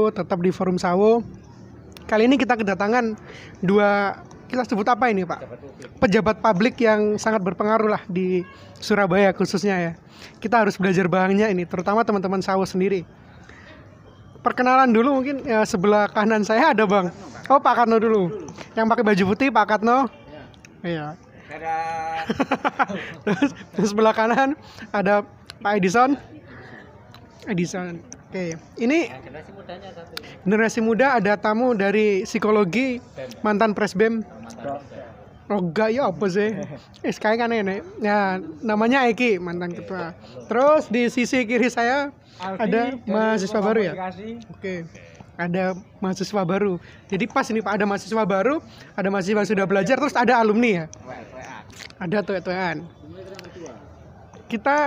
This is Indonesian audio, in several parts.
Baru, tetap di Forum Sawo. Kali ini kita kedatangan dua, kita sebut apa ini Pak? Pejabat publik yang sangat berpengaruh lah di Surabaya khususnya ya. Kita harus belajar banyak ini, terutama teman-teman Sawo sendiri. Perkenalan dulu mungkin ya, sebelah kanan saya ada Bang. Oh Pak Katno dulu. Yang pakai baju putih Pak Katno. Iya. Terus sebelah kanan ada Pak Edison. Oke, ini generasi muda, ada tamu dari psikologi, mantan presbem. Roga ya apa sih? Sekarang kan ini. Ya, namanya Eki, mantan ketua. Terus di sisi kiri saya ada mahasiswa baru ya. Oke. Ada mahasiswa baru. Jadi pas ini Pak, ada mahasiswa baru, ada mahasiswa yang sudah belajar, terus ada alumni ya. Ada tuan. Kita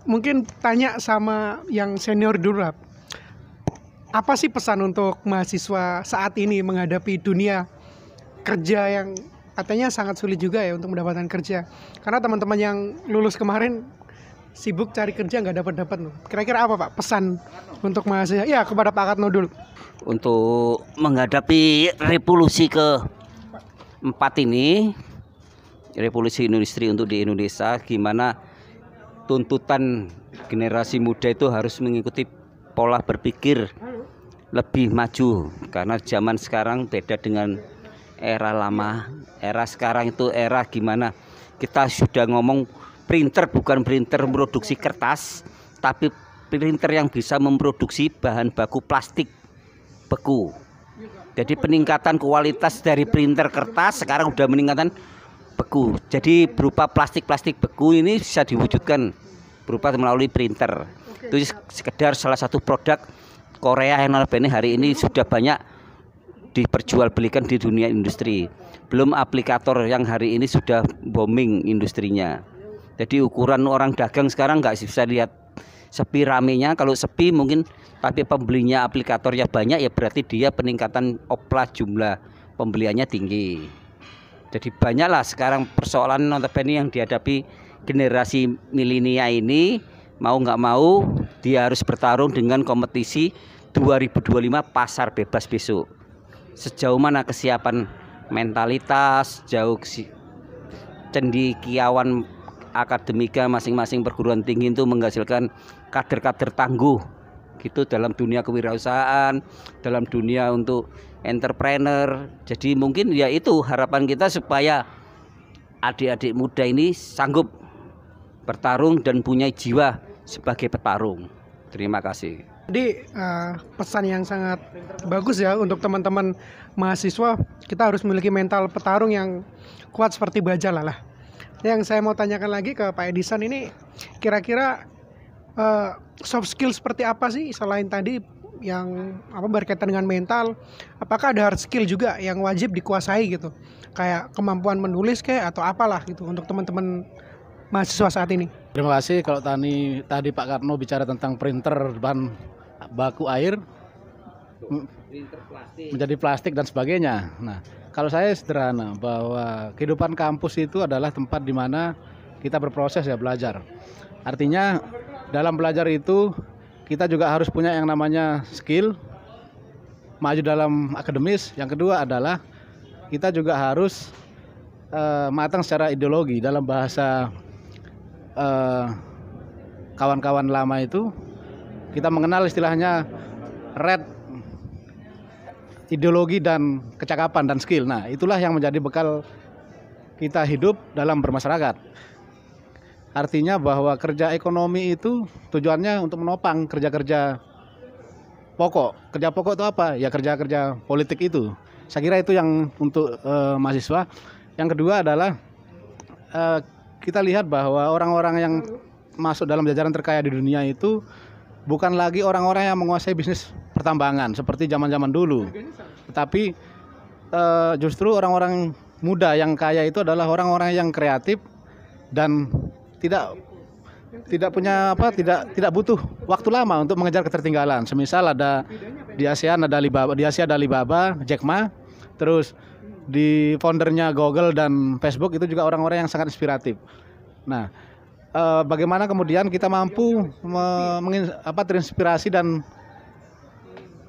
mungkin tanya sama yang senior dulu lah. Apa sih pesan untuk mahasiswa saat ini menghadapi dunia kerja yang katanya sangat sulit juga ya untuk mendapatkan kerja? Karena teman-teman yang lulus kemarin sibuk cari kerja nggak dapat loh. Kira-kira apa Pak pesan untuk mahasiswa? Ya kepada Pak Katno dulu. Untuk menghadapi revolusi keempat ini, revolusi industri untuk di Indonesia, gimana tuntutan generasi muda itu harus mengikuti pola berpikir lebih maju, karena zaman sekarang beda dengan era lama. Era sekarang itu era gimana kita sudah ngomong printer, bukan printer produksi kertas, tapi printer yang bisa memproduksi bahan baku plastik beku. Jadi peningkatan kualitas dari printer kertas sekarang udah meningkatan beku. Jadi berupa plastik beku ini bisa diwujudkan berupa melalui printer. Itu sekedar salah satu produk Korea yang notabene hari ini sudah banyak diperjualbelikan di dunia industri. Belum aplikator yang hari ini sudah booming industrinya. Jadi ukuran orang dagang sekarang nggak bisa lihat sepi ramenya. Kalau sepi mungkin, tapi pembelinya aplikatornya banyak, ya berarti dia peningkatan opla jumlah pembeliannya tinggi. Jadi banyaklah sekarang persoalan notabene yang dihadapi generasi milenial ini. Mau nggak mau dia harus bertarung dengan kompetisi 2025 pasar bebas besok. Sejauh mana kesiapan mentalitas, jauh cendekiawan akademika masing-masing perguruan tinggi itu menghasilkan kader-kader tangguh gitu dalam dunia kewirausahaan, dalam dunia untuk entrepreneur. Jadi mungkin ya itu harapan kita supaya adik-adik muda ini sanggup bertarung dan punya jiwa sebagai petarung. Terima kasih. Jadi pesan yang sangat bagus ya untuk teman-teman mahasiswa. Kita harus memiliki mental petarung yang kuat seperti baja lah. Yang saya mau tanyakan lagi ke Pak Edison ini, kira-kira soft skill seperti apa sih selain tadi yang berkaitan dengan mental? Apakah ada hard skill juga yang wajib dikuasai gitu? Kayak kemampuan menulis kayak atau apalah gitu untuk teman-teman mahasiswa saat ini. Terima kasih. Kalau tadi Pak Katno bicara tentang printer bahan baku air menjadi plastik dan sebagainya. Nah, kalau saya sederhana bahwa kehidupan kampus itu adalah tempat di mana kita berproses ya, belajar. Artinya dalam belajar itu kita juga harus punya yang namanya skill, maju dalam akademis. Yang kedua adalah kita juga harus matang secara ideologi. Dalam bahasa kawan-kawan lama itu kita mengenal istilahnya red, ideologi dan kecakapan dan skill. Nah, itulah yang menjadi bekal kita hidup dalam bermasyarakat. Artinya bahwa kerja ekonomi itu tujuannya untuk menopang kerja-kerja pokok. Kerja pokok itu apa? Ya kerja-kerja politik itu. Saya kira itu yang untuk mahasiswa. Yang kedua adalah kita lihat bahwa orang-orang yang masuk dalam jajaran terkaya di dunia itu bukan lagi orang-orang yang menguasai bisnis pertambangan seperti zaman-zaman dulu. Tetapi justru orang-orang muda yang kaya itu adalah orang-orang yang kreatif dan tidak punya tidak butuh waktu lama untuk mengejar ketertinggalan. Semisal ada di ASEAN ada Alibaba, Jack Ma, terus di foundernya Google dan Facebook itu juga orang-orang yang sangat inspiratif. Nah, bagaimana kemudian kita mampu terinspirasi dan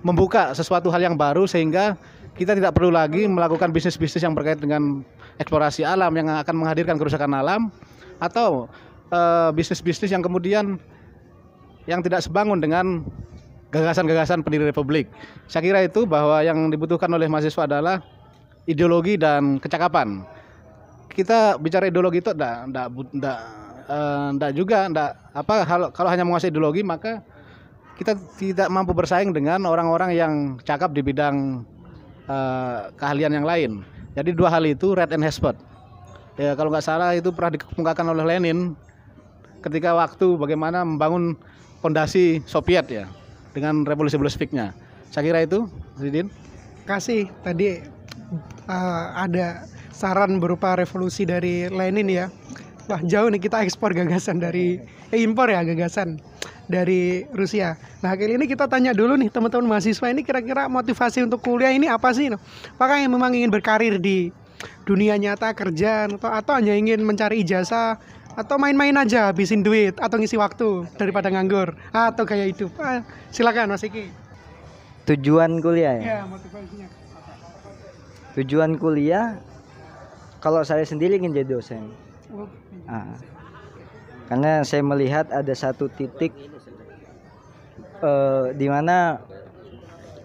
membuka sesuatu hal yang baru sehingga kita tidak perlu lagi melakukan bisnis-bisnis yang berkait dengan eksplorasi alam yang akan menghadirkan kerusakan alam, atau bisnis-bisnis yang kemudian yang tidak sebangun dengan gagasan-gagasan pendiri republik. Saya kira itu bahwa yang dibutuhkan oleh mahasiswa adalah ideologi dan kecakapan. Kita bicara ideologi itu kalau hanya menguasai ideologi maka kita tidak mampu bersaing dengan orang-orang yang cakap di bidang keahlian yang lain. Jadi dua hal itu red and hespert. Ya, kalau nggak salah itu pernah dikemukakan oleh Lenin ketika waktu bagaimana membangun fondasi Soviet ya dengan revolusi Bolsheviknya. Saya kira itu, Zidin. Kasih tadi ada saran berupa revolusi dari Lenin ya. Wah, jauh nih kita ekspor gagasan dari impor ya gagasan dari Rusia. Nah, kali ini kita tanya dulu nih teman-teman mahasiswa ini kira-kira motivasi untuk kuliah ini apa sih? Apakah yang memang ingin berkarir di dunia nyata kerja atau hanya ingin mencari ijazah atau main-main aja habisin duit atau ngisi waktu daripada nganggur atau gaya hidup? Silakan Mas Iki. Tujuan kuliah ya? Ya, motivasinya. Tujuan kuliah kalau saya sendiri ingin jadi dosen. Karena saya melihat ada satu titik di mana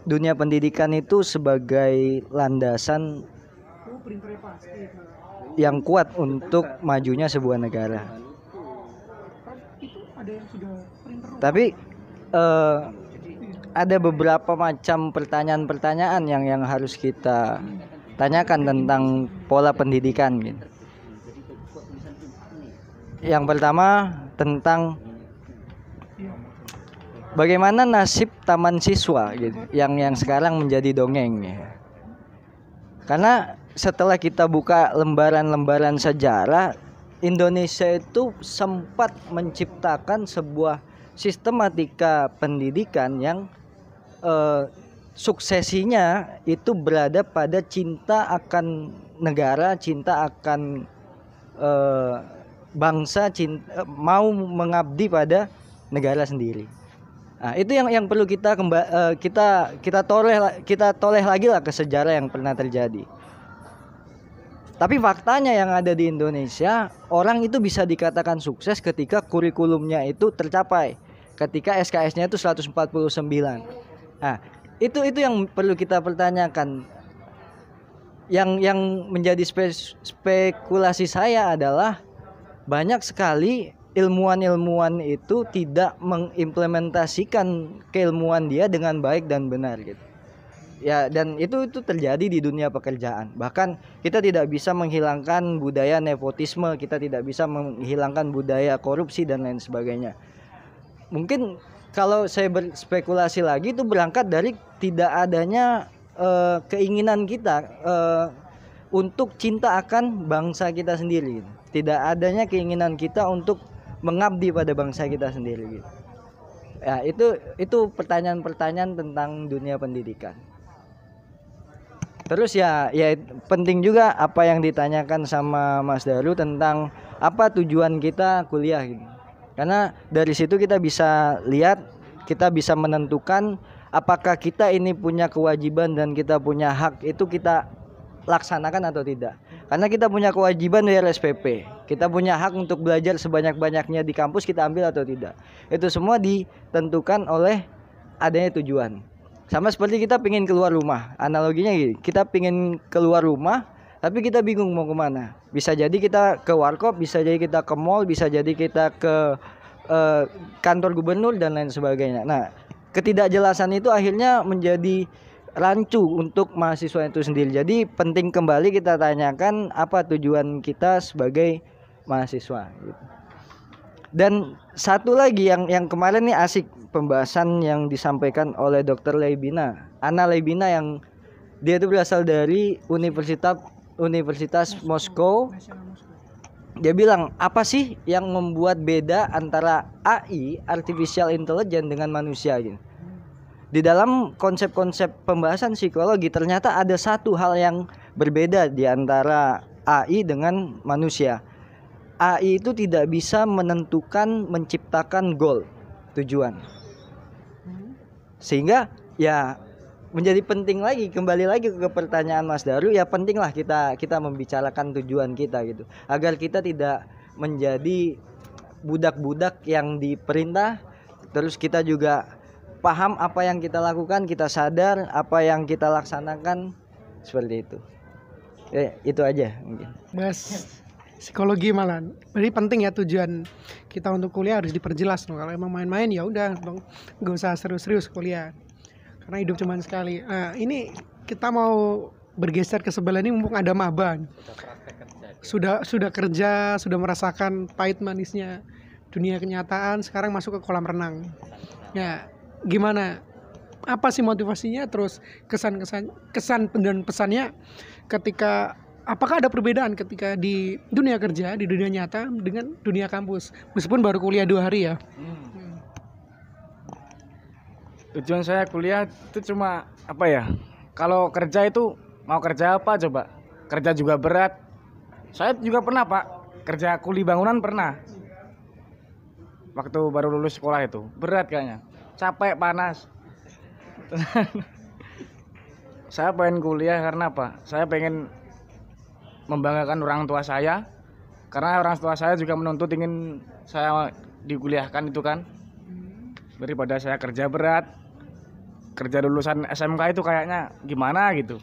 dunia pendidikan itu sebagai landasan yang kuat untuk majunya sebuah negara. Tapi ada beberapa macam pertanyaan-pertanyaan yang harus kita tanyakan tentang pola pendidikan gitu. Yang pertama tentang bagaimana nasib taman siswa gitu, yang sekarang menjadi dongeng ya. Karena setelah kita buka lembaran-lembaran sejarah, Indonesia itu sempat menciptakan sebuah sistematika pendidikan yang suksesinya itu berada pada cinta akan negara, cinta akan bangsa, mau mengabdi pada negara sendiri. Nah, itu yang perlu kita toleh lagi lah ke sejarah yang pernah terjadi. Tapi faktanya yang ada di Indonesia, orang itu bisa dikatakan sukses ketika kurikulumnya itu tercapai, ketika SKS-nya itu 149. Nah, itu yang perlu kita pertanyakan. Yang menjadi spekulasi saya adalah banyak sekali ilmuwan-ilmuwan itu tidak mengimplementasikan keilmuan dia dengan baik dan benar gitu. Ya, dan itu terjadi di dunia pekerjaan. Bahkan kita tidak bisa menghilangkan budaya nepotisme, kita tidak bisa menghilangkan budaya korupsi dan lain sebagainya. Mungkin kalau saya berspekulasi lagi itu berangkat dari tidak adanya keinginan kita untuk cinta akan bangsa kita sendiri gitu. Tidak adanya keinginan kita untuk mengabdi pada bangsa kita sendiri gitu. Ya, itu pertanyaan-pertanyaan tentang dunia pendidikan. Terus ya penting juga apa yang ditanyakan sama Mas Daru tentang apa tujuan kita kuliah gitu. Karena dari situ kita bisa lihat, kita bisa menentukan apakah kita ini punya kewajiban dan kita punya hak itu kita laksanakan atau tidak. Karena kita punya kewajiban bayar SPP, kita punya hak untuk belajar sebanyak-banyaknya di kampus, kita ambil atau tidak. Itu semua ditentukan oleh adanya tujuan. Sama seperti kita pingin keluar rumah, analoginya gini, kita pingin keluar rumah tapi kita bingung mau kemana. Bisa jadi kita ke warkop, bisa jadi kita ke mall, bisa jadi kita ke kantor gubernur dan lain sebagainya. Nah, ketidakjelasan itu akhirnya menjadi rancu untuk mahasiswa itu sendiri. Jadi penting kembali kita tanyakan apa tujuan kita sebagai mahasiswa gitu. Dan satu lagi yang kemarin nih asik pembahasan yang disampaikan oleh Dr. Leibina, Anna Leibina, yang dia itu berasal dari Universitas Moskow. Dia bilang apa sih yang membuat beda antara AI, artificial intelligence, dengan manusia gitu. Di dalam konsep-konsep pembahasan psikologi ternyata ada satu hal yang berbeda di antara AI dengan manusia. AI itu tidak bisa menciptakan goal, tujuan. Sehingga ya menjadi penting lagi, kembali lagi ke pertanyaan Mas Daru, ya pentinglah kita membicarakan tujuan kita gitu, agar kita tidak menjadi budak-budak yang diperintah, terus kita juga paham apa yang kita lakukan, kita sadar apa yang kita laksanakan, seperti itu. Itu aja mungkin. Mas psikologi malah. Jadi penting ya tujuan kita untuk kuliah harus diperjelas dong. Kalau emang main-main ya udah dong, nggak usah serius-serius kuliah. Karena hidup cuma sekali. Nah, ini kita mau bergeser ke sebelah ini mumpung ada maba. Sudah kerja, sudah merasakan pahit manisnya dunia kenyataan, sekarang masuk ke kolam renang. Ya, gimana? Apa sih motivasinya? Terus kesan dan pesannya ketika apakah ada perbedaan ketika di dunia kerja, di dunia nyata dengan dunia kampus? Meskipun baru kuliah 2 hari ya. Tujuan saya kuliah itu cuma apa ya? Kalau kerja itu mau kerja apa coba? Kerja juga berat. Saya juga pernah Pak, kerja kuli bangunan pernah. Waktu baru lulus sekolah itu berat kayaknya, capek, panas. Saya pengen kuliah karena apa? Saya pengen membanggakan orang tua saya, karena orang tua saya juga menuntut ingin saya dikuliahkan itu kan. Daripada saya kerja berat, kerja lulusan SMK itu kayaknya gimana gitu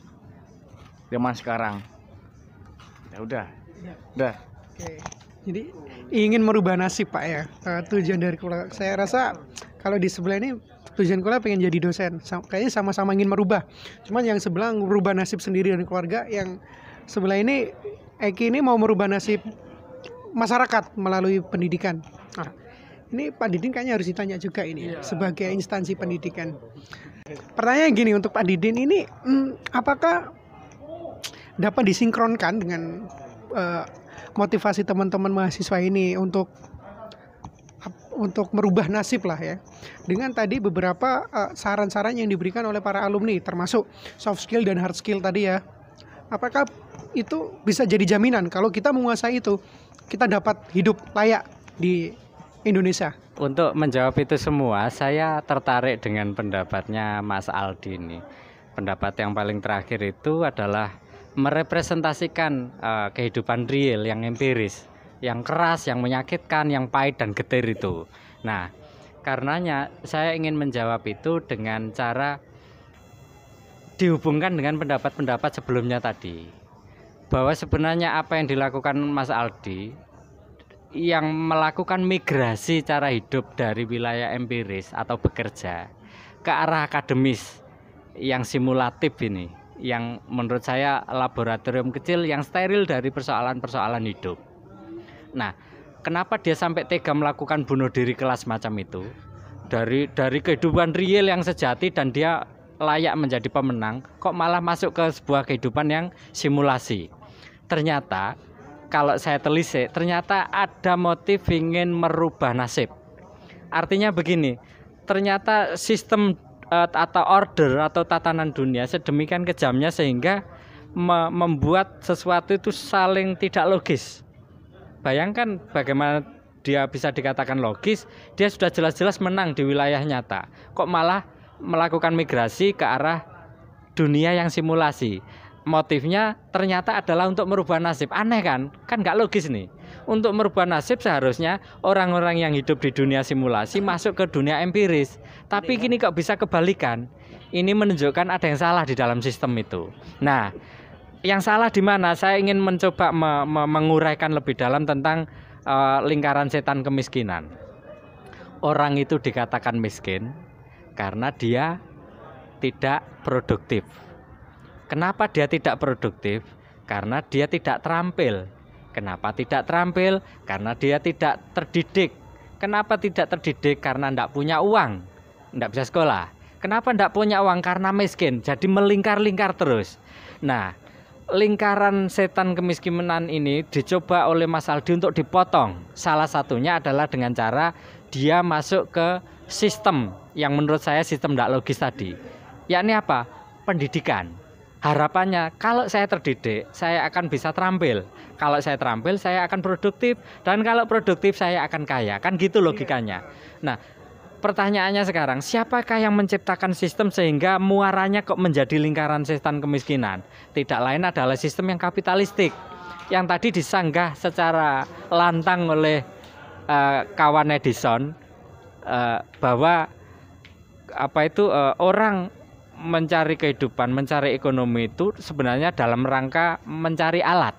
zaman sekarang. Ya udah. Oke. Jadi ingin merubah nasib Pak ya. Tujuan dari kuliah. Saya rasa kalau di sebelah ini tujuan kuliah pengen jadi dosen. Kayaknya sama-sama ingin merubah. Cuman yang sebelah merubah nasib sendiri dan keluarga, yang sebelah ini Eki ini mau merubah nasib masyarakat melalui pendidikan. Nah, ini Pak Didin kayaknya harus ditanya juga ini ya, sebagai instansi pendidikan. Pertanyaan gini untuk Pak Didin ini, apakah dapat disinkronkan dengan motivasi teman-teman mahasiswa ini untuk merubah nasib lah ya, dengan tadi beberapa saran-saran yang diberikan oleh para alumni, termasuk soft skill dan hard skill tadi ya. Apakah itu bisa jadi jaminan kalau kita menguasai itu, kita dapat hidup layak di Indonesia? Untuk menjawab itu semua, saya tertarik dengan pendapatnya Mas Aldi ini. Pendapat yang paling terakhir itu adalah merepresentasikan kehidupan real yang empiris, yang keras, yang menyakitkan, yang pahit dan getir itu. Nah, karenanya saya ingin menjawab itu dengan cara dihubungkan dengan pendapat-pendapat sebelumnya tadi, bahwa sebenarnya apa yang dilakukan Mas Aldi, yang melakukan migrasi cara hidup dari wilayah empiris atau bekerja ke arah akademis yang simulatif ini, yang menurut saya laboratorium kecil yang steril dari persoalan-persoalan hidup. Nah, kenapa dia sampai tega melakukan bunuh diri kelas macam itu? Dari kehidupan real yang sejati dan dia layak menjadi pemenang, kok malah masuk ke sebuah kehidupan yang simulasi. Ternyata kalau saya telisik, ternyata ada motif ingin merubah nasib. Artinya begini, ternyata sistem atau order atau tatanan dunia sedemikian kejamnya sehingga membuat sesuatu itu saling tidak logis. Bayangkan bagaimana dia bisa dikatakan logis, dia sudah jelas-jelas menang di wilayah nyata, kok malah melakukan migrasi ke arah dunia yang simulasi. Motifnya ternyata adalah untuk merubah nasib. Aneh kan? Kan nggak logis nih. Untuk merubah nasib seharusnya orang-orang yang hidup di dunia simulasi masuk ke dunia empiris. Tapi kini kok bisa kebalikan? Ini menunjukkan ada yang salah di dalam sistem itu. Nah, yang salah di mana? Saya ingin mencoba menguraikan lebih dalam tentang lingkaran setan kemiskinan. Orang itu dikatakan miskin karena dia tidak produktif. Kenapa dia tidak produktif? Karena dia tidak terampil. Kenapa tidak terampil? Karena dia tidak terdidik. Kenapa tidak terdidik? Karena tidak punya uang, tidak bisa sekolah. Kenapa tidak punya uang? Karena miskin. Jadi melingkar-lingkar terus. Nah, lingkaran setan kemiskinan ini dicoba oleh Mas Aldi untuk dipotong. Salah satunya adalah dengan cara dia masuk ke sistem yang menurut saya sistem tidak logis tadi. Yakni apa? Pendidikan. Harapannya kalau saya terdidik, saya akan bisa terampil. Kalau saya terampil, saya akan produktif. Dan kalau produktif, saya akan kaya. Kan gitu logikanya. Nah, pertanyaannya sekarang, siapakah yang menciptakan sistem sehingga muaranya kok menjadi lingkaran setan kemiskinan? Tidak lain adalah sistem yang kapitalistik, yang tadi disanggah secara lantang oleh kawan Edison, bahwa orang mencari kehidupan, mencari ekonomi itu sebenarnya dalam rangka mencari alat.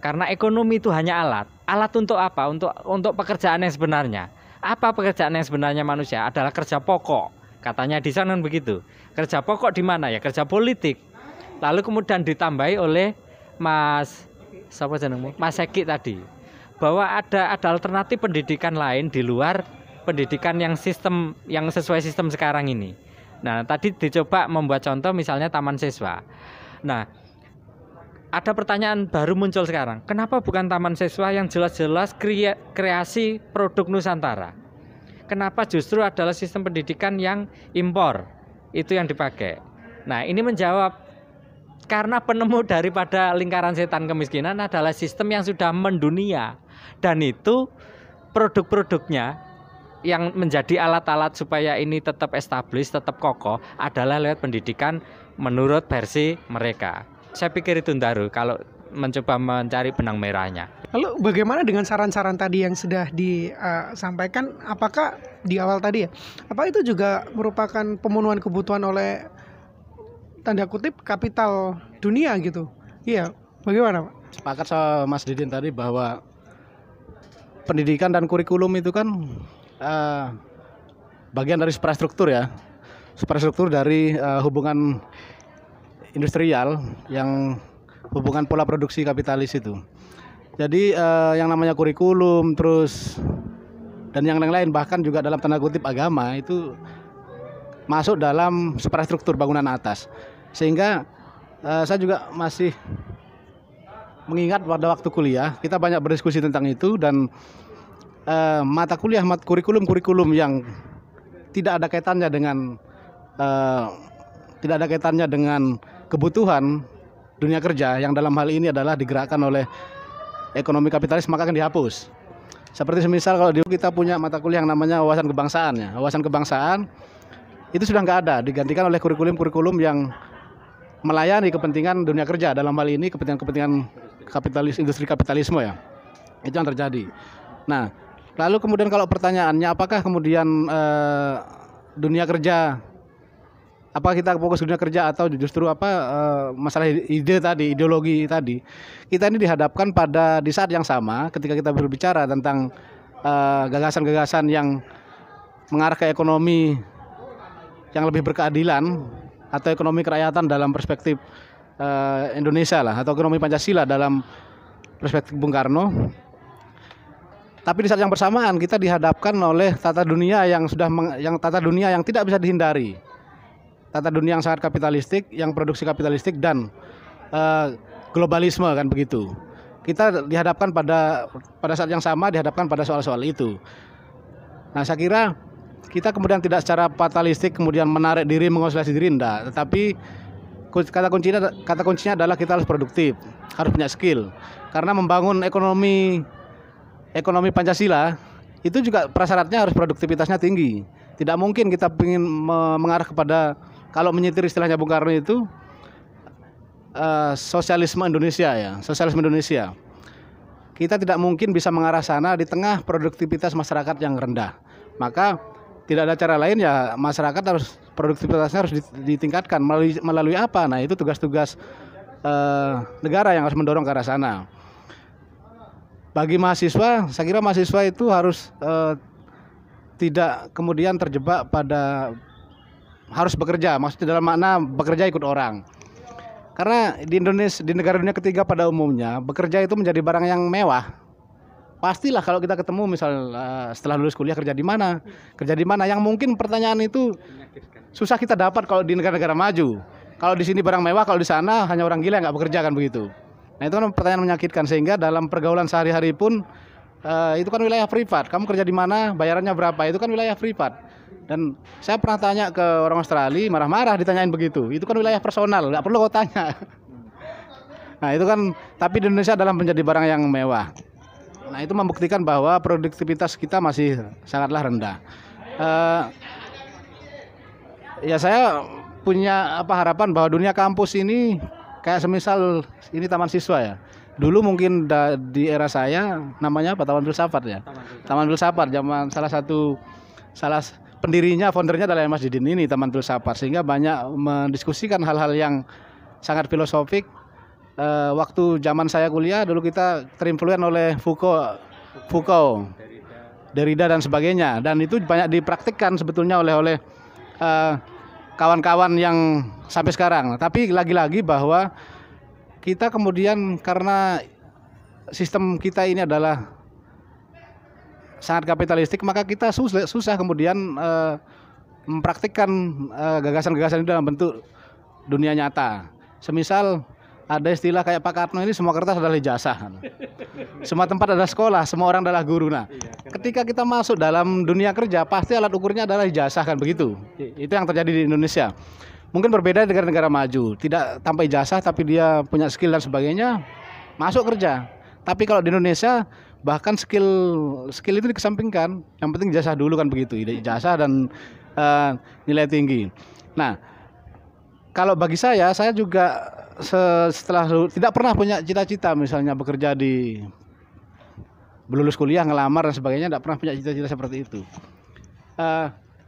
Karena ekonomi itu hanya alat. Alat untuk apa? Untuk pekerjaan yang sebenarnya. Apa pekerjaan yang sebenarnya manusia? Adalah kerja pokok. Katanya di sana begitu. Kerja pokok di mana ya? Kerja politik. Lalu kemudian ditambahi oleh Mas Seki tadi, bahwa ada alternatif pendidikan lain di luar pendidikan yang sesuai sistem sekarang ini. Nah, tadi dicoba membuat contoh misalnya taman siswa. Nah, ada pertanyaan baru muncul sekarang. Kenapa bukan taman siswa yang jelas-jelas kreasi produk Nusantara? Kenapa justru adalah sistem pendidikan yang impor itu yang dipakai? Nah, ini menjawab karena penemu daripada lingkaran setan kemiskinan adalah sistem yang sudah mendunia, dan itu produk-produknya yang menjadi alat-alat supaya ini tetap established, tetap kokoh adalah lewat pendidikan menurut versi mereka. Saya pikir itu Ndaru kalau mencoba mencari benang merahnya. Lalu bagaimana dengan saran-saran tadi yang sudah disampaikan? Apakah di awal tadi ya, apa itu juga merupakan pemenuhan kebutuhan oleh tanda kutip kapital dunia gitu? Iya, bagaimana Pak? Sepakat sama Mas Didin tadi bahwa pendidikan dan kurikulum itu kan bagian dari infrastruktur ya, infrastruktur dari hubungan industrial yang hubungan pola produksi kapitalis itu. Jadi yang namanya kurikulum terus dan yang lain-lain, bahkan juga dalam tanda kutip agama itu masuk dalam infrastruktur bangunan atas. Sehingga saya juga masih mengingat pada waktu kuliah kita banyak berdiskusi tentang itu, dan mata kuliah, kurikulum yang tidak ada kaitannya dengan kebutuhan dunia kerja yang dalam hal ini adalah digerakkan oleh ekonomi kapitalis, maka akan dihapus. Seperti semisal kalau kita punya mata kuliah yang namanya wawasan kebangsaan ya. Wawasan kebangsaan itu sudah nggak ada, digantikan oleh kurikulum yang melayani kepentingan dunia kerja, dalam hal ini kepentingan kapitalis, industri kapitalisme ya. Itu yang terjadi. Nah, lalu kemudian kalau pertanyaannya apakah kemudian dunia kerja, apa kita fokus dunia kerja atau justru masalah ideologi tadi, kita ini dihadapkan di saat yang sama ketika kita berbicara tentang gagasan-gagasan yang mengarah ke ekonomi yang lebih berkeadilan atau ekonomi kerakyatan dalam perspektif Indonesia lah, atau ekonomi Pancasila dalam perspektif Bung Karno. Tapi di saat yang bersamaan kita dihadapkan oleh tata dunia yang tidak bisa dihindari. Tata dunia yang sangat kapitalistik, yang produksi kapitalistik dan globalisme kan begitu. Kita dihadapkan pada saat yang sama dihadapkan pada soal-soal itu. Nah, saya kira kita kemudian tidak secara fatalistik kemudian menarik diri, mengisolasi diri, enggak. Tetapi kata kuncinya adalah kita harus produktif, harus punya skill. Karena membangun ekonomi Pancasila itu juga prasyaratnya harus produktivitasnya tinggi. Tidak mungkin kita ingin mengarah kepada, kalau menyetir istilahnya Bung Karno itu sosialisme Indonesia ya, sosialisme Indonesia. Kita tidak mungkin bisa mengarah sana di tengah produktivitas masyarakat yang rendah. Maka tidak ada cara lain ya, masyarakat harus produktivitasnya harus ditingkatkan melalui apa? Nah, itu tugas-tugas negara yang harus mendorong ke arah sana. Bagi mahasiswa, saya kira mahasiswa itu harus tidak kemudian terjebak pada harus bekerja, maksudnya dalam makna bekerja ikut orang. Karena di Indonesia, di negara dunia ketiga pada umumnya, bekerja itu menjadi barang yang mewah. Pastilah kalau kita ketemu misal setelah lulus kuliah kerja di mana, yang mungkin pertanyaan itu susah kita dapat kalau di negara-negara maju. Kalau di sini barang mewah, kalau di sana hanya orang gila yang nggak bekerja kan begitu. Nah, itu kan pertanyaan menyakitkan, sehingga dalam pergaulan sehari-hari pun itu kan wilayah privat. Kamu kerja di mana, bayarannya berapa, itu kan wilayah privat. Dan saya pernah tanya ke orang Australia, marah-marah ditanyain begitu. Itu kan wilayah personal, nggak perlu kau tanya. Nah, itu kan, tapi di Indonesia adalah menjadi barang yang mewah. Nah, itu membuktikan bahwa produktivitas kita masih sangatlah rendah. Eh, ya saya punya harapan bahwa dunia kampus ini kayak semisal ini taman siswa ya. Dulu mungkin di era saya namanya apa, Taman Filsafat ya. Taman Filsafat zaman salah pendirinya, foundernya adalah Mas Didin ini, Taman Filsafat, sehingga banyak mendiskusikan hal-hal yang sangat filosofik. Waktu zaman saya kuliah dulu kita terinfluen oleh Foucault, Derrida dan sebagainya, dan itu banyak dipraktikkan sebetulnya oleh kawan-kawan yang sampai sekarang. Tapi lagi-lagi bahwa kita kemudian karena sistem kita ini adalah sangat kapitalistik, maka kita susah kemudian mempraktikkan gagasan-gagasan itu dalam bentuk dunia nyata. Semisal ada istilah kayak Pak Karno ini, semua kertas adalah ijazah, semua tempat adalah sekolah, semua orang adalah guru. Nah, ketika kita masuk dalam dunia kerja, pasti alat ukurnya adalah ijazah, kan begitu. Itu yang terjadi di Indonesia. Mungkin berbeda dengan negara maju, tidak tanpa ijazah tapi dia punya skill dan sebagainya, masuk kerja. Tapi kalau di Indonesia bahkan skill itu dikesampingkan, yang penting ijazah dulu, kan begitu. Ijazah dan nilai tinggi. Nah, kalau bagi saya juga setelah tidak pernah punya cita-cita misalnya bekerja di lulus kuliah, ngelamar dan sebagainya, tidak pernah punya cita-cita seperti itu.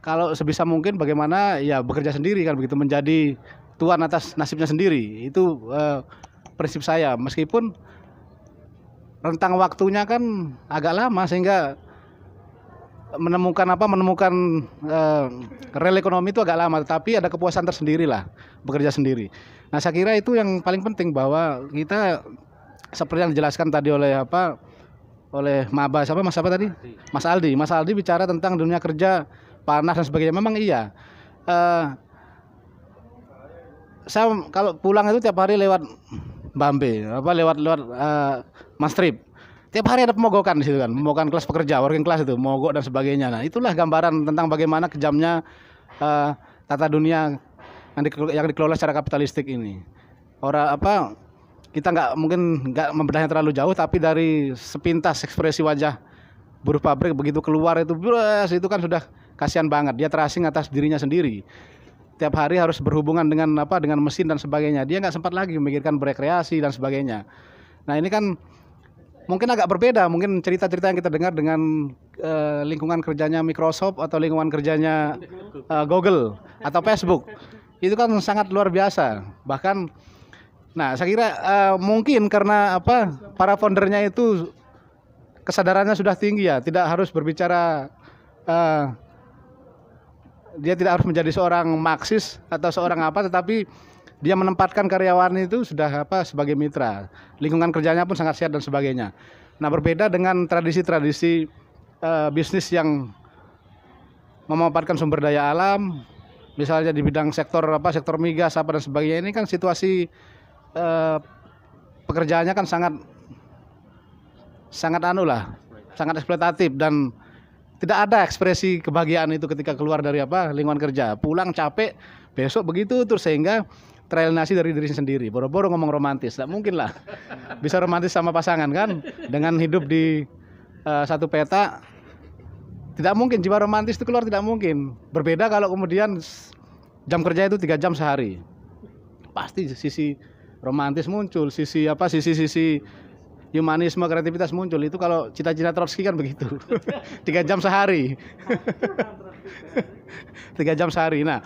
Kalau sebisa mungkin bagaimana ya bekerja sendiri, kan begitu, menjadi tuan atas nasibnya sendiri. Itu prinsip saya, meskipun rentang waktunya kan agak lama sehingga menemukan rel ekonomi itu agak lama, tapi ada kepuasan tersendiri lah bekerja sendiri. Nah, saya kira itu yang paling penting, bahwa kita seperti yang dijelaskan tadi oleh Mas Aldi bicara tentang dunia kerja panas dan sebagainya. Memang iya. Saya kalau pulang itu tiap hari lewat Bambe, lewat Mas Trip. Tiap hari ada pemogokan di situ, kan, pemogokan kelas pekerja, working class itu, mogok dan sebagainya. Nah, itulah gambaran tentang bagaimana kejamnya tata dunia yang dikelola secara kapitalistik ini. Kita nggak membedahnya terlalu jauh, tapi dari sepintas ekspresi wajah buruh pabrik begitu keluar itu kan sudah kasihan banget. Dia terasing atas dirinya sendiri. Tiap hari harus berhubungan dengan mesin dan sebagainya. Dia nggak sempat lagi memikirkan berekreasi dan sebagainya. Nah, ini kan mungkin agak berbeda, mungkin cerita-cerita yang kita dengar dengan lingkungan kerjanya Microsoft atau lingkungan kerjanya Google atau Facebook. Itu kan sangat luar biasa. Bahkan, nah saya kira mungkin karena para foundernya itu kesadarannya sudah tinggi ya, tidak harus berbicara, dia tidak harus menjadi seorang Marxis atau seorang tetapi dia menempatkan karyawan itu sudah sebagai mitra. Lingkungan kerjanya pun sangat sehat dan sebagainya. Nah, berbeda dengan tradisi-tradisi bisnis yang memanfaatkan sumber daya alam, misalnya di bidang sektor migas dan sebagainya. Ini kan situasi pekerjaannya kan sangat sangat eksploitatif, dan tidak ada ekspresi kebahagiaan itu ketika keluar dari lingkungan kerja. Pulang capek, besok begitu terus, sehingga teralienasi dari diri sendiri. Boro-boro ngomong romantis, tidak mungkin lah bisa romantis sama pasangan, kan, dengan hidup di satu peta. Tidak mungkin jiwa romantis itu keluar, tidak mungkin. Berbeda kalau kemudian jam kerja itu 3 jam sehari, pasti sisi romantis muncul, sisi humanisme, kreativitas muncul. Itu kalau cita-cita Trotsky kan begitu. 3 jam sehari. 3 jam sehari. Nah,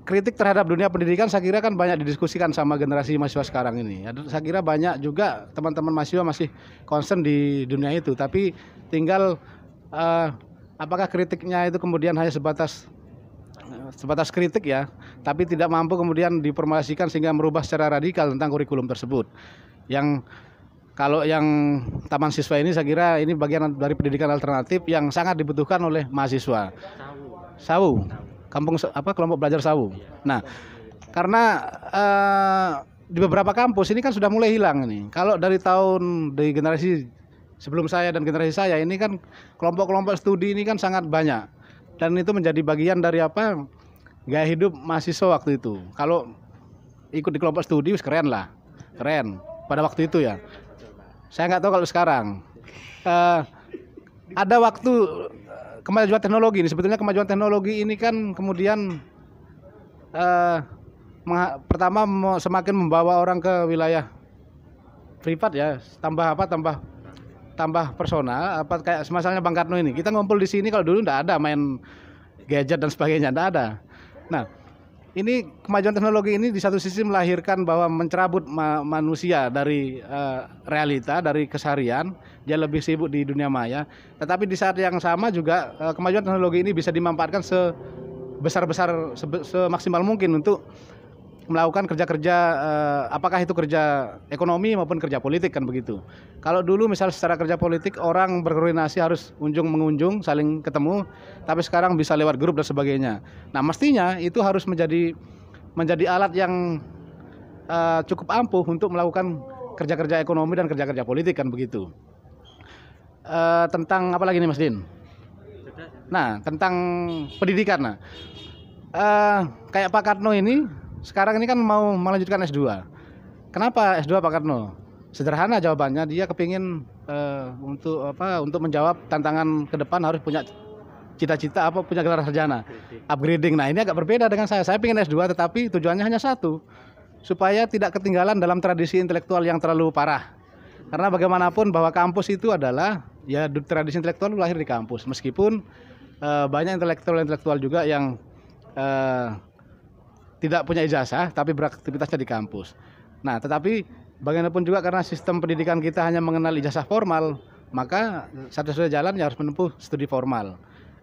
kritik terhadap dunia pendidikan saya kira kan banyak didiskusikan sama generasi mahasiswa sekarang ini. Saya kira banyak juga teman-teman mahasiswa masih concern di dunia itu, tapi tinggal apakah kritiknya itu kemudian hanya sebatas kritik ya, tapi tidak mampu kemudian diformulasikan sehingga merubah secara radikal tentang kurikulum tersebut. Yang kalau yang taman siswa ini saya kira ini bagian dari pendidikan alternatif yang sangat dibutuhkan oleh mahasiswa. Sawu. Kelompok belajar Sawu. Nah, karena di beberapa kampus ini kan sudah mulai hilang ini. Kalau dari generasi sebelum saya dan generasi saya ini kan kelompok-kelompok studi ini kan sangat banyak, dan itu menjadi bagian dari gaya hidup mahasiswa waktu itu. Kalau ikut di kelompok studi keren pada waktu itu ya. Saya nggak tahu kalau sekarang. ada waktu kemajuan teknologi ini. Sebetulnya kemajuan teknologi ini kan kemudian pertama semakin membawa orang ke wilayah privat ya, tambah personal, apa kayak misalnya Bang Karno ini. Kita ngumpul di sini, kalau dulu enggak ada main gadget dan sebagainya, enggak ada. Nah, ini kemajuan teknologi ini di satu sisi melahirkan bahwa mencerabut manusia dari realita, dari keseharian, dia lebih sibuk di dunia maya. Tetapi di saat yang sama juga kemajuan teknologi ini bisa dimanfaatkan semaksimal mungkin untuk melakukan kerja-kerja, apakah itu kerja ekonomi maupun kerja politik, kan begitu. Kalau dulu misal secara kerja politik orang berkoordinasi harus mengunjung, saling ketemu, tapi sekarang bisa lewat grup dan sebagainya. Nah, mestinya itu harus menjadi alat yang cukup ampuh untuk melakukan kerja-kerja ekonomi dan kerja-kerja politik, kan begitu. Tentang apa lagi nih Mas Din? Nah, tentang pendidikan. Nah, kayak Pak Karno ini sekarang ini kan mau melanjutkan S2. Kenapa S2 Pak Karno? Sederhana jawabannya, dia kepingin untuk menjawab tantangan ke depan harus punya cita-cita punya gelar sarjana, upgrading. Nah, ini agak berbeda dengan saya. Saya pengen S2 tetapi tujuannya hanya satu, supaya tidak ketinggalan dalam tradisi intelektual yang terlalu parah. Karena bagaimanapun bahwa kampus itu adalah ya tradisi intelektual lahir di kampus. Meskipun banyak intelektual juga yang tidak punya ijazah tapi beraktivitasnya di kampus. Nah, tetapi bagaimanapun juga karena sistem pendidikan kita hanya mengenal ijazah formal, maka satu-satunya jalan ya harus menempuh studi formal.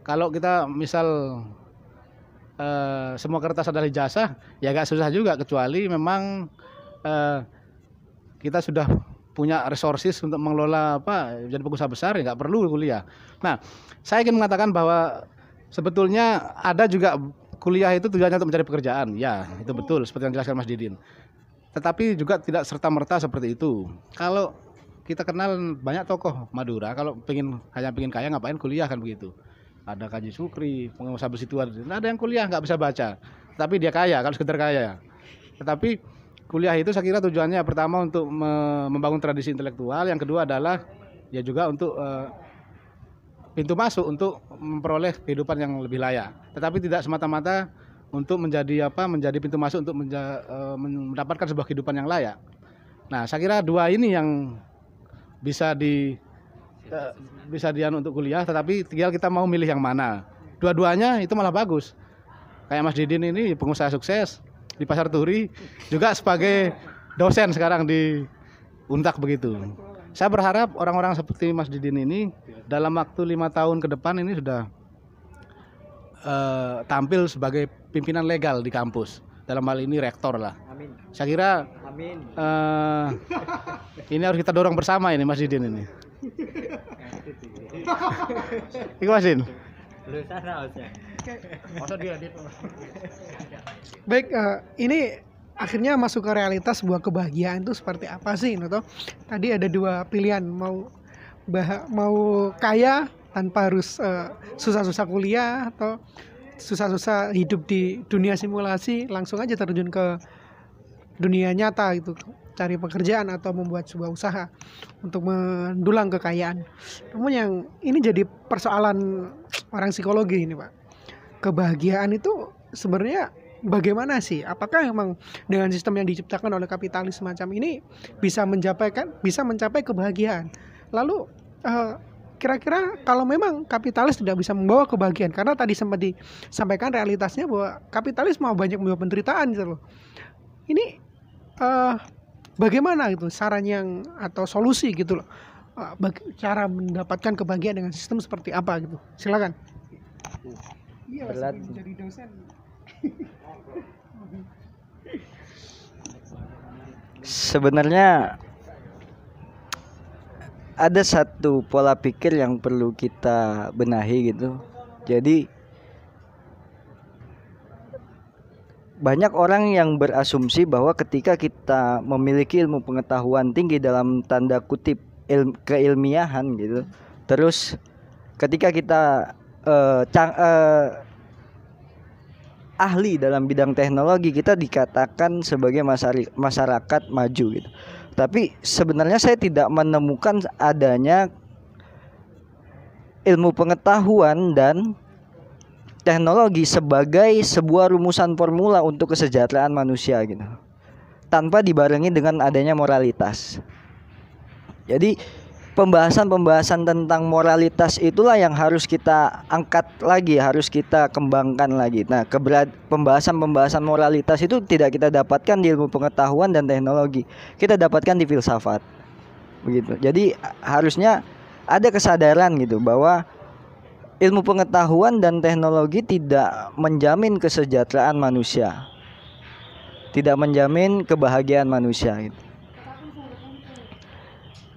Kalau kita misal semua kertas adalah ijazah, ya agak susah juga, kecuali memang kita sudah punya resources untuk mengelola jadi pengusaha besar, ya nggak perlu kuliah. Nah, saya ingin mengatakan bahwa sebetulnya ada juga kuliah itu tujuannya untuk mencari pekerjaan. Ya, itu betul seperti yang dijelaskan Mas Didin. Tetapi juga tidak serta-merta seperti itu. Kalau kita kenal banyak tokoh Madura, kalau hanya pengen kaya ngapain kuliah, kan begitu. Ada Kaji Sukri, pengusaha besi tua, ada yang kuliah nggak bisa baca, tapi dia kaya kalau sekedar kaya. Tetapi kuliah itu saya kira tujuannya pertama untuk membangun tradisi intelektual, yang kedua adalah ya juga untuk pintu masuk untuk memperoleh kehidupan yang lebih layak. Tetapi tidak semata-mata untuk menjadi pintu masuk untuk mendapatkan sebuah kehidupan yang layak. Nah, saya kira dua ini yang bisa untuk kuliah, tetapi tinggal kita mau milih yang mana. Dua-duanya itu malah bagus. Kayak Mas Didin ini pengusaha sukses di Pasar Turi, juga sebagai dosen sekarang di Untak begitu. Saya berharap orang-orang seperti Mas Didin ini dalam waktu 5 tahun ke depan ini sudah tampil sebagai pimpinan legal di kampus. Dalam hal ini rektor lah. Amin. Saya kira amin. Ini harus kita dorong bersama ini Mas Didin ini. Iku Mas Didin. Baik, ini akhirnya masuk ke realitas sebuah kebahagiaan itu seperti apa sih, Noto? Tadi ada dua pilihan, mau kaya tanpa harus susah-susah kuliah, atau susah-susah hidup di dunia simulasi, langsung aja terjun ke dunia nyata gitu, cari pekerjaan atau membuat sebuah usaha untuk mendulang kekayaan. Namun yang ini jadi persoalan orang psikologi ini, Pak. Kebahagiaan itu sebenarnya bagaimana sih? Apakah memang dengan sistem yang diciptakan oleh kapitalis semacam ini bisa mencapai kebahagiaan? Lalu kira-kira kalau memang kapitalis tidak bisa membawa kebahagiaan, karena tadi sempat disampaikan realitasnya bahwa kapitalis mau banyak membawa penderitaan gitu loh. Ini bagaimana gitu sarannya atau solusi gitu loh, cara mendapatkan kebahagiaan dengan sistem seperti apa gitu? Silakan. Iya, jadi dosen. Sebenarnya ada satu pola pikir yang perlu kita benahi gitu. Jadi banyak orang yang berasumsi bahwa ketika kita memiliki ilmu pengetahuan tinggi dalam tanda kutip keilmiahan gitu, terus ketika kita ahli dalam bidang teknologi, kita dikatakan sebagai masyarakat maju gitu. Tapi sebenarnya saya tidak menemukan adanya ilmu pengetahuan dan teknologi sebagai sebuah rumusan formula untuk kesejahteraan manusia gitu, tanpa dibarengi dengan adanya moralitas. Jadi pembahasan-pembahasan tentang moralitas itulah yang harus kita angkat lagi, harus kita kembangkan lagi. Nah, pembahasan-pembahasan moralitas itu tidak kita dapatkan di ilmu pengetahuan dan teknologi, kita dapatkan di filsafat, begitu. Jadi harusnya ada kesadaran gitu bahwa ilmu pengetahuan dan teknologi tidak menjamin kesejahteraan manusia, tidak menjamin kebahagiaan manusia gitu.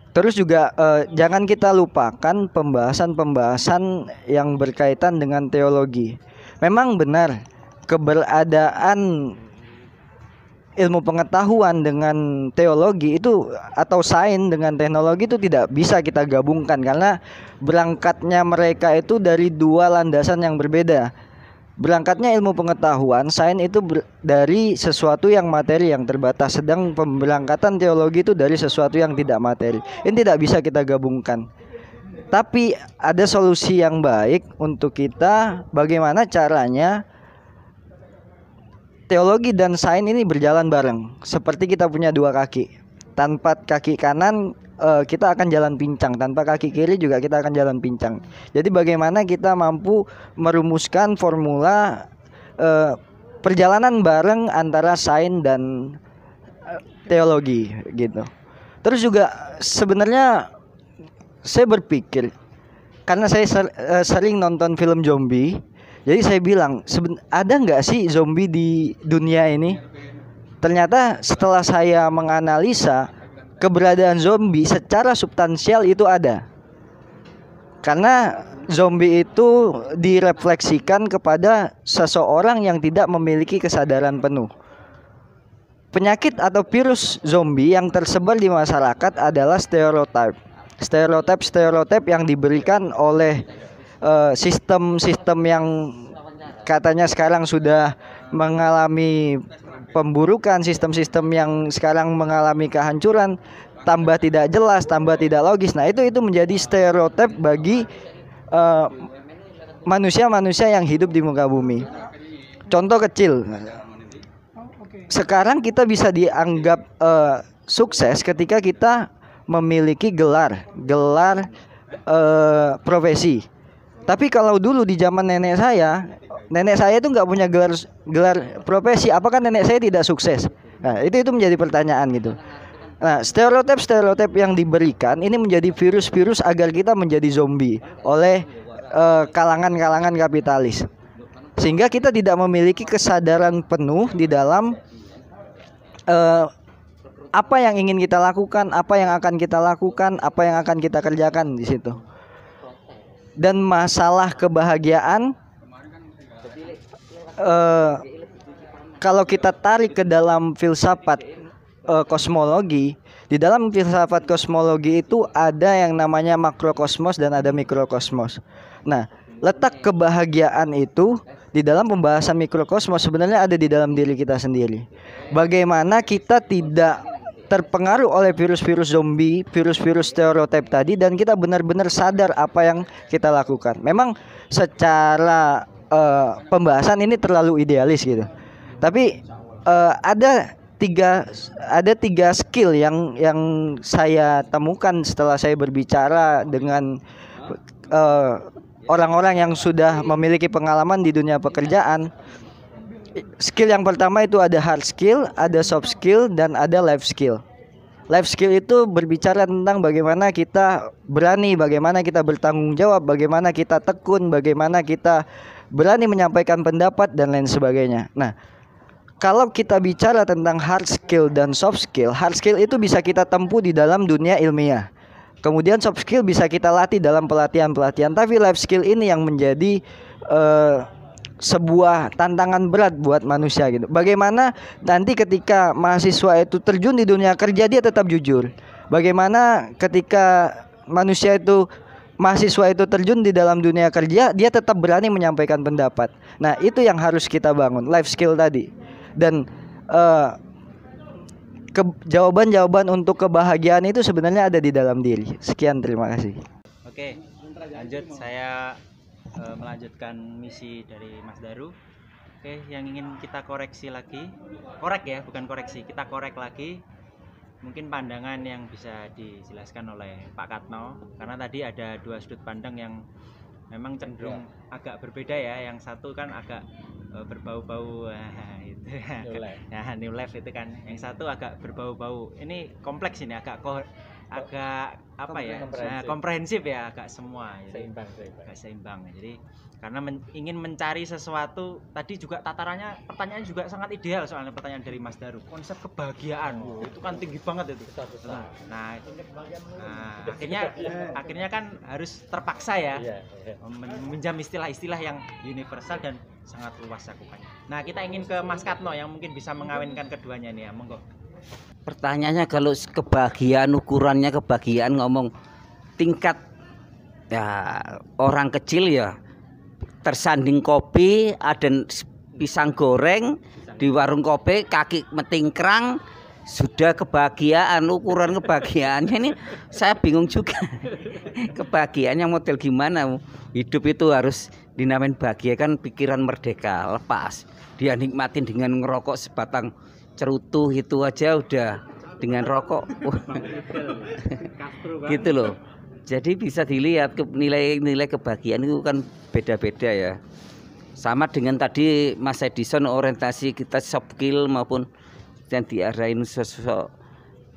Terus juga jangan kita lupakan pembahasan-pembahasan yang berkaitan dengan teologi. Memang benar keberadaan ilmu pengetahuan dengan teologi itu atau sains dengan teknologi itu tidak bisa kita gabungkan, karena berangkatnya mereka itu dari dua landasan yang berbeda. Berangkatnya ilmu pengetahuan, sains itu dari sesuatu yang materi yang terbatas, sedang pemberangkatan teologi itu dari sesuatu yang tidak materi. Ini tidak bisa kita gabungkan. Tapi ada solusi yang baik untuk kita, bagaimana caranya teologi dan sains ini berjalan bareng. Seperti kita punya dua kaki. Tanpa kaki kanan kita akan jalan pincang, tanpa kaki kiri juga kita akan jalan pincang. Jadi bagaimana kita mampu merumuskan formula perjalanan bareng antara sains dan teologi gitu. Terus juga sebenarnya saya berpikir, karena saya sering nonton film zombie, jadi saya bilang, ada nggak sih zombie di dunia ini? Ternyata setelah saya menganalisa, keberadaan zombie secara substansial itu ada. Karena zombie itu direfleksikan kepada seseorang yang tidak memiliki kesadaran penuh. Penyakit atau virus zombie yang tersebar di masyarakat adalah stereotip. Stereotip yang diberikan oleh sistem-sistem yang katanya sekarang sudah mengalami pemburukan, sistem-sistem yang sekarang mengalami kehancuran, tambah tidak jelas, tambah tidak logis. Nah, itu menjadi stereotip bagi manusia-manusia yang hidup di muka bumi. Contoh kecil, sekarang kita bisa dianggap sukses ketika kita memiliki gelar profesi. Tapi kalau dulu di zaman nenek saya itu nggak punya gelar profesi, apakah nenek saya tidak sukses? Nah, itu menjadi pertanyaan gitu. Nah, stereotip yang diberikan ini menjadi virus agar kita menjadi zombie oleh kalangan-kalangan kapitalis, sehingga kita tidak memiliki kesadaran penuh di dalam apa yang ingin kita lakukan, apa yang akan kita lakukan, apa yang akan kita kerjakan di situ. Dan masalah kebahagiaan, kalau kita tarik ke dalam filsafat kosmologi, di dalam filsafat kosmologi itu ada yang namanya makrokosmos dan ada mikrokosmos. Nah, letak kebahagiaan itu di dalam pembahasan mikrokosmos sebenarnya ada di dalam diri kita sendiri. Bagaimana kita tidak terpengaruh oleh virus-virus zombie, virus-virus stereotip tadi, dan kita benar-benar sadar apa yang kita lakukan. Memang secara pembahasan ini terlalu idealis gitu. Tapi ada tiga skill yang saya temukan setelah saya berbicara dengan orang-orang yang sudah memiliki pengalaman di dunia pekerjaan. Skill yang pertama itu ada hard skill, ada soft skill, dan ada life skill. Life skill itu berbicara tentang bagaimana kita berani, bagaimana kita bertanggung jawab, bagaimana kita tekun, bagaimana kita berani menyampaikan pendapat dan lain sebagainya. Nah, kalau kita bicara tentang hard skill dan soft skill itu bisa kita tempuh di dalam dunia ilmiah. Kemudian soft skill bisa kita latih dalam pelatihan-pelatihan. Tapi life skill ini yang menjadi sebuah tantangan berat buat manusia gitu. Bagaimana nanti ketika mahasiswa itu terjun di dunia kerja dia tetap jujur. Bagaimana ketika mahasiswa itu terjun di dalam dunia kerja dia tetap berani menyampaikan pendapat. Nah, itu yang harus kita bangun, life skill tadi. Dan jawaban-jawaban untuk kebahagiaan itu sebenarnya ada di dalam diri. Sekian, terima kasih. Oke. Lanjut, saya melanjutkan misi dari Mas Daru. Oke, yang ingin kita koreksi lagi, korek ya, bukan koreksi, kita korek lagi. Mungkin pandangan yang bisa dijelaskan oleh Pak Katno, karena tadi ada dua sudut pandang yang memang cenderung agak berbeda ya. Yang satu kan agak berbau-bau itu ya, new life itu kan. Yang satu agak berbau-bau. Ini kompleks ini, agak apa ya? Komprehensif ya, agak semua. Jadi, agak seimbang. Jadi karena ingin mencari sesuatu, tadi juga tatarannya pertanyaan juga sangat ideal, soalnya pertanyaan dari Mas Daru, konsep kebahagiaan itu kan tinggi banget itu. Nah, akhirnya kan harus terpaksa ya meminjam istilah-istilah yang universal dan sangat luas cakupannya. Nah, kita ingin ke Mas Katno yang mungkin bisa mengawinkan keduanya nih ya, monggo. Pertanyaannya kalau kebahagiaan, ukurannya kebahagiaan, ngomong tingkat ya orang kecil ya tersanding kopi, ada pisang goreng di warung kopi, kaki metingkrang, sudah kebahagiaan. Ukuran kebahagiaannya ini saya bingung juga. Kebahagiaannya model gimana? Hidup itu harus dinamain bahagia kan, pikiran merdeka, lepas. Dia nikmatin dengan ngerokok sebatang cerutu itu aja udah dengan rokok. Gitu loh. Jadi bisa dilihat nilai kebahagiaan itu kan beda-beda ya. Sama dengan tadi Mas Edison, orientasi kita soft skill maupun yang diarahin sosok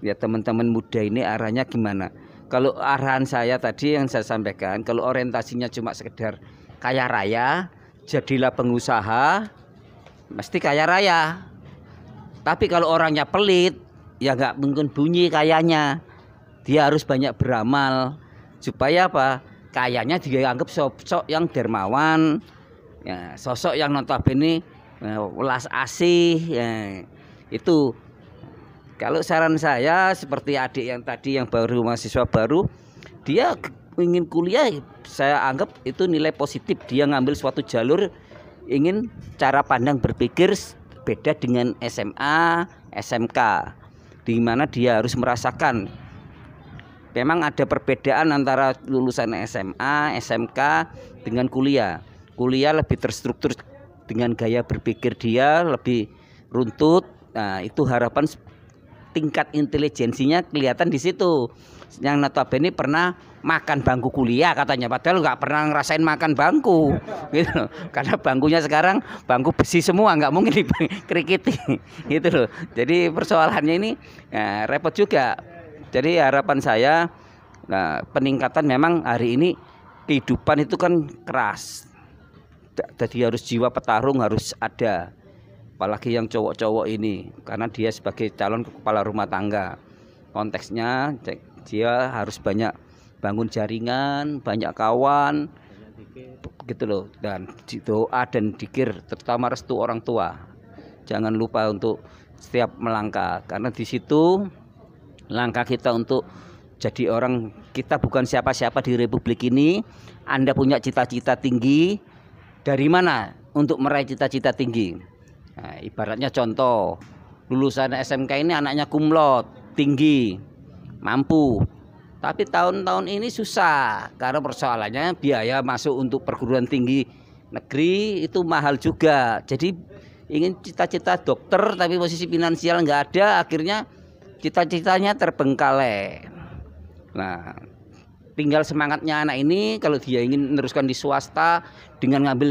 ya teman-teman muda ini arahnya gimana. Kalau arahan saya tadi yang saya sampaikan, kalau orientasinya cuma sekedar kaya raya, jadilah pengusaha, mesti kaya raya. Tapi kalau orangnya pelit, ya nggak mungkin bunyi kayanya. Dia harus banyak beramal. Supaya apa? Kayaknya dianggap sosok yang dermawan, ya, sosok yang notabene welas asih, ya, itu. Kalau saran saya seperti adik yang tadi yang baru mahasiswa baru, dia ingin kuliah, saya anggap itu nilai positif. Dia ngambil suatu jalur, ingin cara pandang berpikir beda dengan SMA, SMK, di mana dia harus merasakan. Memang ada perbedaan antara lulusan SMA, SMK dengan kuliah. Kuliah lebih terstruktur dengan gaya berpikir dia lebih runtut. Nah, itu harapan tingkat intelijensinya kelihatan di situ. Yang notabene pernah makan bangku kuliah katanya, padahal nggak pernah ngerasain makan bangku, gitu. Karena bangkunya sekarang bangku besi semua, nggak mungkin dikerikiti, gitu loh. Jadi persoalannya ini ya, repot juga. Jadi harapan saya, nah, peningkatan memang hari ini kehidupan itu kan keras. Jadi harus jiwa petarung harus ada. Apalagi yang cowok-cowok ini, karena dia sebagai calon kepala rumah tangga. Konteksnya dia harus banyak bangun jaringan, banyak kawan, gitu loh. Dan doa dan dzikir, terutama restu orang tua. Jangan lupa untuk setiap melangkah, karena di situ langkah kita untuk jadi orang, kita bukan siapa-siapa di Republik ini. Anda punya cita-cita tinggi, dari mana untuk meraih cita-cita tinggi? Nah, ibaratnya contoh, lulusan SMK ini anaknya kumlot, tinggi, mampu. Tapi tahun-tahun ini susah, karena persoalannya biaya masuk untuk perguruan tinggi negeri itu mahal juga. Jadi ingin cita-cita dokter tapi posisi finansial nggak ada, akhirnya cita-citanya terbengkalai. Nah, tinggal semangatnya anak ini kalau dia ingin meneruskan di swasta dengan ngambil,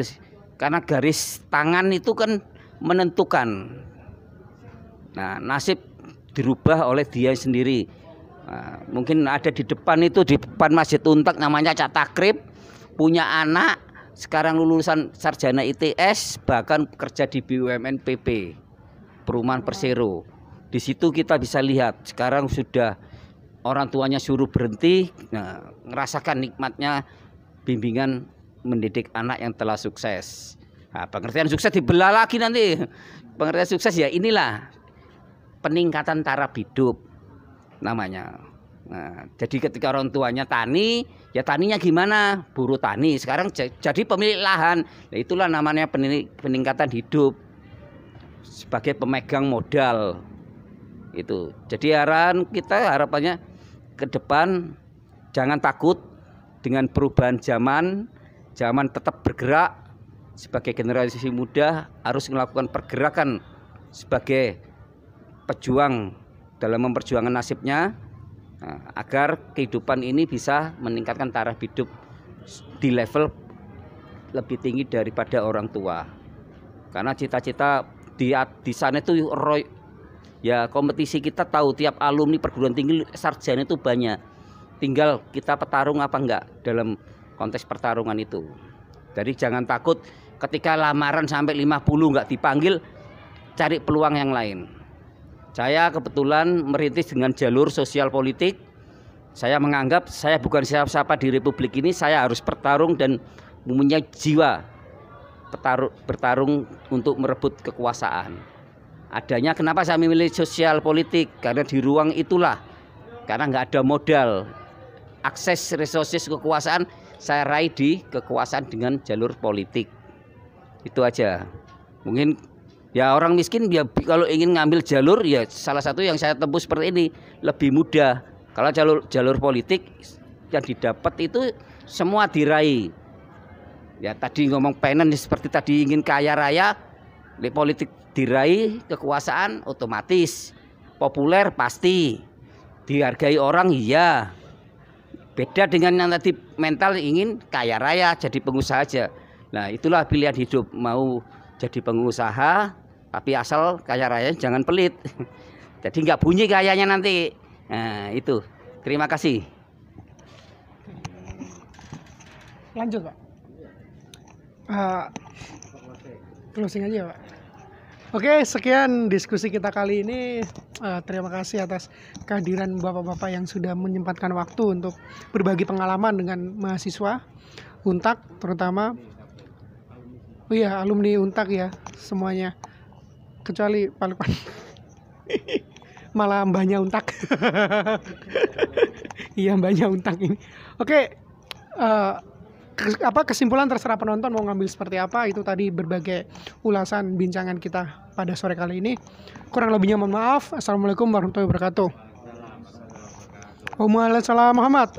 karena garis tangan itu kan menentukan. Nah, nasib dirubah oleh dia sendiri. Nah, mungkin ada di depan itu, di depan Masjid Untak namanya Cak Takrib, punya anak sekarang lulusan sarjana ITS, bahkan kerja di BUMN PP, Perumahan Persero. Di situ kita bisa lihat sekarang sudah orang tuanya suruh berhenti, nah, ngerasakan nikmatnya bimbingan mendidik anak yang telah sukses. Nah, pengertian sukses dibelah lagi nanti. Pengertian sukses ya inilah peningkatan taraf hidup namanya. Nah, jadi ketika orang tuanya tani, ya taninya gimana? Buruh tani. Sekarang jadi pemilik lahan. Nah, itulah namanya peningkatan hidup sebagai pemegang modal. Itu. Jadi harapannya ke depan jangan takut dengan perubahan zaman tetap bergerak. Sebagai generasi muda harus melakukan pergerakan sebagai pejuang dalam memperjuangkan nasibnya, agar kehidupan ini bisa meningkatkan taraf hidup di level lebih tinggi daripada orang tua. Karena cita-cita di sana itu ya kompetisi, kita tahu tiap alumni perguruan tinggi sarjana itu banyak. Tinggal kita petarung apa enggak dalam konteks pertarungan itu. Jadi jangan takut ketika lamaran sampai 50 enggak dipanggil, cari peluang yang lain. Saya kebetulan merintis dengan jalur sosial politik. Saya menganggap saya bukan siapa-siapa di Republik ini, saya harus bertarung dan mempunyai jiwa bertarung untuk merebut kekuasaan. Adanya kenapa saya memilih sosial politik, karena di ruang itulah, karena nggak ada modal, akses resources kekuasaan saya raih di kekuasaan dengan jalur politik. Itu aja. Mungkin ya orang miskin ya kalau ingin ngambil jalur ya salah satu yang saya tempuh seperti ini lebih mudah. Kalau jalur politik yang didapat itu semua diraih. Ya tadi ngomong pengen seperti tadi ingin kaya raya, di politik diraih kekuasaan otomatis populer pasti dihargai orang, iya. Beda dengan yang tadi mental ingin kaya raya jadi pengusaha aja. Nah itulah pilihan hidup, mau jadi pengusaha tapi asal kaya raya jangan pelit. Jadi nggak bunyi kayanya nanti. Nah itu. Terima kasih. Lanjut Pak. Closing aja Pak. Oke, sekian diskusi kita kali ini. Terima kasih atas kehadiran bapak-bapak yang sudah menyempatkan waktu untuk berbagi pengalaman dengan mahasiswa Untak, terutama. Oh iya, alumni Untak ya semuanya, kecuali Pak Lukman. Malah mbahnya Untak. Iya, mbahnya Untak ini. Oke, kesimpulan terserah penonton mau ngambil seperti apa. Itu tadi berbagai ulasan bincangan kita pada sore kali ini. Kurang lebihnya mohon maaf. Assalamualaikum warahmatullahi wabarakatuh. Waalaikumsalam Muhammad.